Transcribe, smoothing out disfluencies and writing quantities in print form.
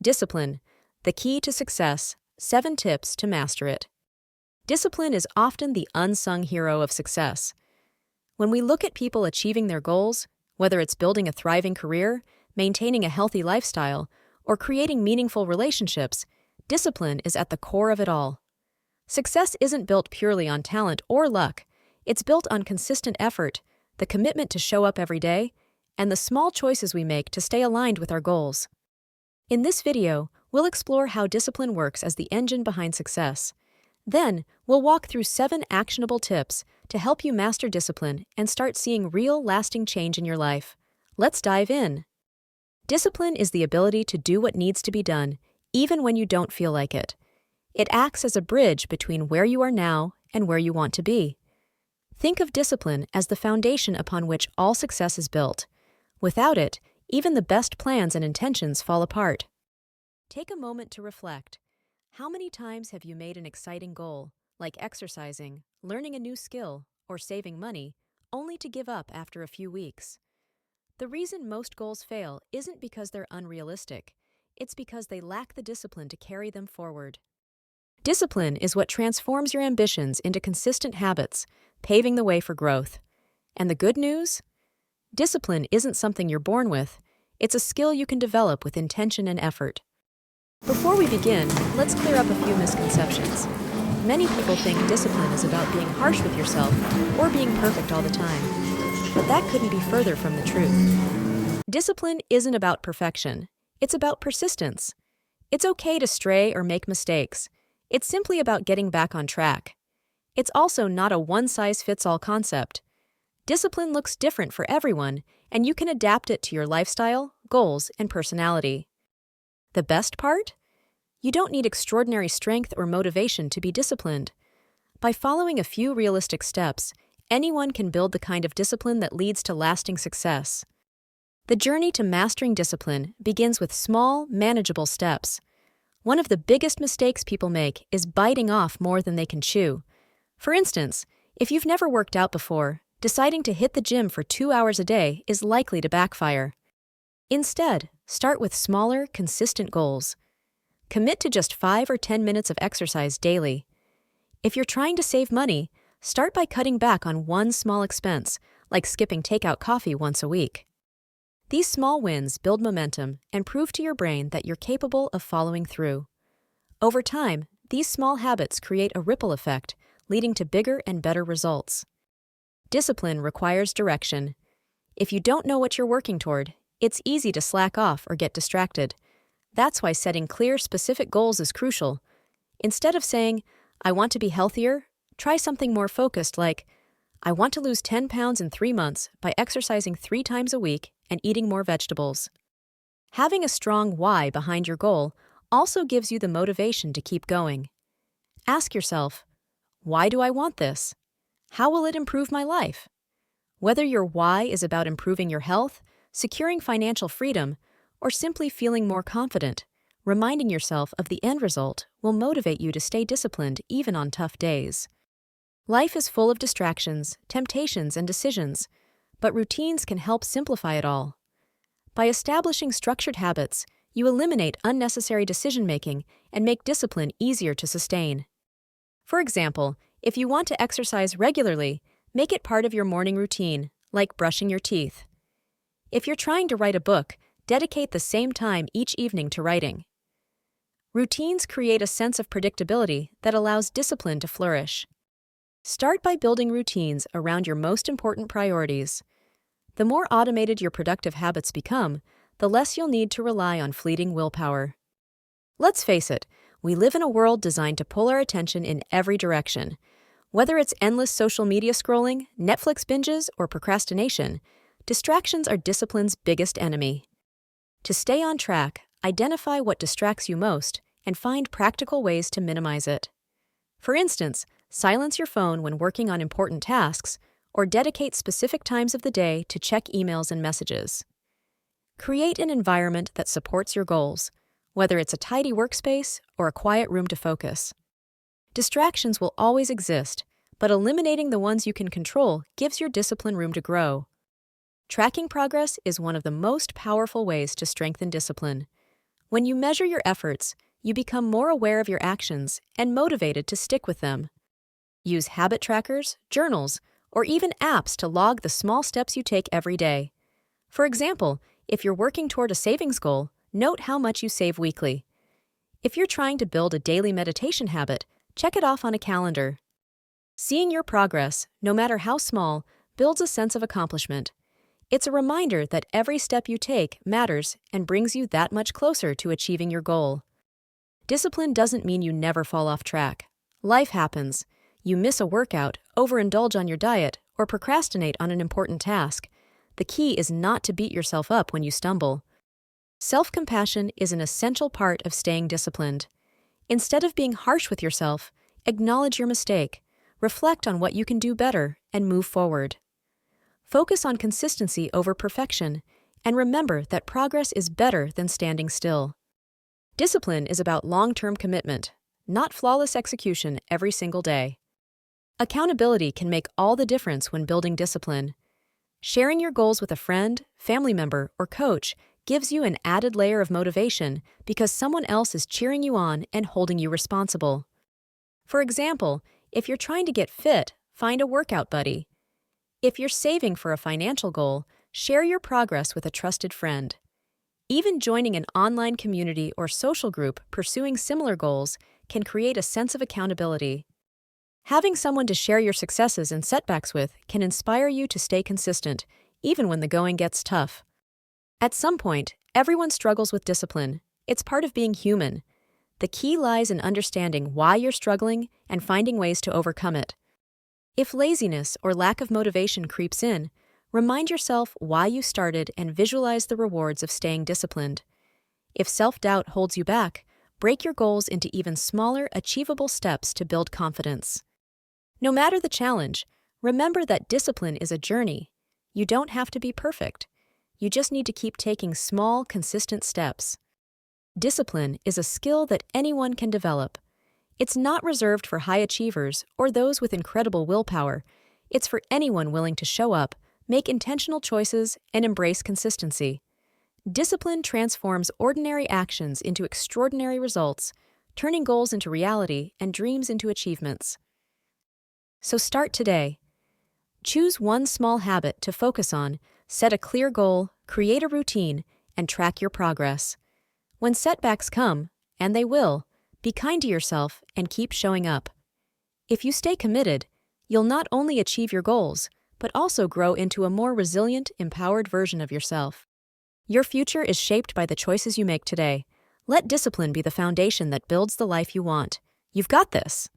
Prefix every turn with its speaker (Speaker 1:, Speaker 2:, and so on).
Speaker 1: Discipline, the key to success, 7 tips to master it. Discipline is often the unsung hero of success. When we look at people achieving their goals, whether it's building a thriving career, maintaining a healthy lifestyle, or creating meaningful relationships, discipline is at the core of it all. Success isn't built purely on talent or luck. It's built on consistent effort, the commitment to show up every day, and the small choices we make to stay aligned with our goals. In this video, we'll explore how discipline works as the engine behind success. Then, we'll walk through 7 actionable tips to help you master discipline and start seeing real, lasting change in your life. Let's dive in. Discipline is the ability to do what needs to be done, even when you don't feel like it. It acts as a bridge between where you are now and where you want to be. Think of discipline as the foundation upon which all success is built. Without it, even the best plans and intentions fall apart. Take a moment to reflect. How many times have you made an exciting goal, like exercising, learning a new skill, or saving money, only to give up after a few weeks? The reason most goals fail isn't because they're unrealistic. It's because they lack the discipline to carry them forward. Discipline is what transforms your ambitions into consistent habits, paving the way for growth. And the good news? Discipline isn't something you're born with. It's a skill you can develop with intention and effort. Before we begin, let's clear up a few misconceptions. Many people think discipline is about being harsh with yourself or being perfect all the time. But that couldn't be further from the truth. Discipline isn't about perfection. It's about persistence. It's okay to stray or make mistakes. It's simply about getting back on track. It's also not a one-size-fits-all concept. Discipline looks different for everyone, and you can adapt it to your lifestyle, goals, and personality. The best part? You don't need extraordinary strength or motivation to be disciplined. By following a few realistic steps, anyone can build the kind of discipline that leads to lasting success. The journey to mastering discipline begins with small, manageable steps. One of the biggest mistakes people make is biting off more than they can chew. For instance, if you've never worked out before, deciding to hit the gym for 2 hours a day is likely to backfire. Instead, start with smaller, consistent goals. Commit to just 5 or 10 minutes of exercise daily. If you're trying to save money, start by cutting back on one small expense, like skipping takeout coffee once a week. These small wins build momentum and prove to your brain that you're capable of following through. Over time, these small habits create a ripple effect, leading to bigger and better results. Discipline requires direction. If you don't know what you're working toward, it's easy to slack off or get distracted. That's why setting clear, specific goals is crucial. Instead of saying, "I want to be healthier," try something more focused like, "I want to lose 10 pounds in 3 months by exercising 3 times a week and eating more vegetables." Having a strong why behind your goal also gives you the motivation to keep going. Ask yourself, why do I want this? How will it improve my life? Whether your why is about improving your health, securing financial freedom, or simply feeling more confident, reminding yourself of the end result will motivate you to stay disciplined even on tough days. Life is full of distractions, temptations, and decisions, but routines can help simplify it all. By establishing structured habits, you eliminate unnecessary decision-making and make discipline easier to sustain. For example, if you want to exercise regularly, make it part of your morning routine, like brushing your teeth. If you're trying to write a book, dedicate the same time each evening to writing. Routines create a sense of predictability that allows discipline to flourish. Start by building routines around your most important priorities. The more automated your productive habits become, the less you'll need to rely on fleeting willpower. Let's face it, we live in a world designed to pull our attention in every direction. Whether it's endless social media scrolling, Netflix binges, or procrastination, distractions are discipline's biggest enemy. To stay on track, identify what distracts you most and find practical ways to minimize it. For instance, silence your phone when working on important tasks, or dedicate specific times of the day to check emails and messages. Create an environment that supports your goals, whether it's a tidy workspace or a quiet room to focus. Distractions will always exist, but eliminating the ones you can control gives your discipline room to grow. Tracking progress is one of the most powerful ways to strengthen discipline. When you measure your efforts, you become more aware of your actions and motivated to stick with them. Use habit trackers, journals, or even apps to log the small steps you take every day. For example, if you're working toward a savings goal, note how much you save weekly. If you're trying to build a daily meditation habit, check it off on a calendar. Seeing your progress, no matter how small, builds a sense of accomplishment. It's a reminder that every step you take matters and brings you that much closer to achieving your goal. Discipline doesn't mean you never fall off track. Life happens. You miss a workout, overindulge on your diet, or procrastinate on an important task. The key is not to beat yourself up when you stumble. Self-compassion is an essential part of staying disciplined. Instead of being harsh with yourself, acknowledge your mistake, reflect on what you can do better, and move forward. Focus on consistency over perfection, and remember that progress is better than standing still. Discipline is about long-term commitment, not flawless execution every single day. Accountability can make all the difference when building discipline. Sharing your goals with a friend, family member, or coach gives you an added layer of motivation because someone else is cheering you on and holding you responsible. For example, if you're trying to get fit, find a workout buddy. If you're saving for a financial goal, share your progress with a trusted friend. Even joining an online community or social group pursuing similar goals can create a sense of accountability. Having someone to share your successes and setbacks with can inspire you to stay consistent, even when the going gets tough. At some point, everyone struggles with discipline. It's part of being human. The key lies in understanding why you're struggling and finding ways to overcome it. If laziness or lack of motivation creeps in, remind yourself why you started and visualize the rewards of staying disciplined. If self-doubt holds you back, break your goals into even smaller, achievable steps to build confidence. No matter the challenge, remember that discipline is a journey. You don't have to be perfect. You just need to keep taking small, consistent steps. Discipline is a skill that anyone can develop. It's not reserved for high achievers or those with incredible willpower. It's for anyone willing to show up, make intentional choices, and embrace consistency. Discipline transforms ordinary actions into extraordinary results, turning goals into reality and dreams into achievements. So start today. Choose one small habit to focus on, set a clear goal, create a routine, and track your progress. When setbacks come, and they will, be kind to yourself and keep showing up. If you stay committed, you'll not only achieve your goals, but also grow into a more resilient, empowered version of yourself. Your future is shaped by the choices you make today. Let discipline be the foundation that builds the life you want. You've got this.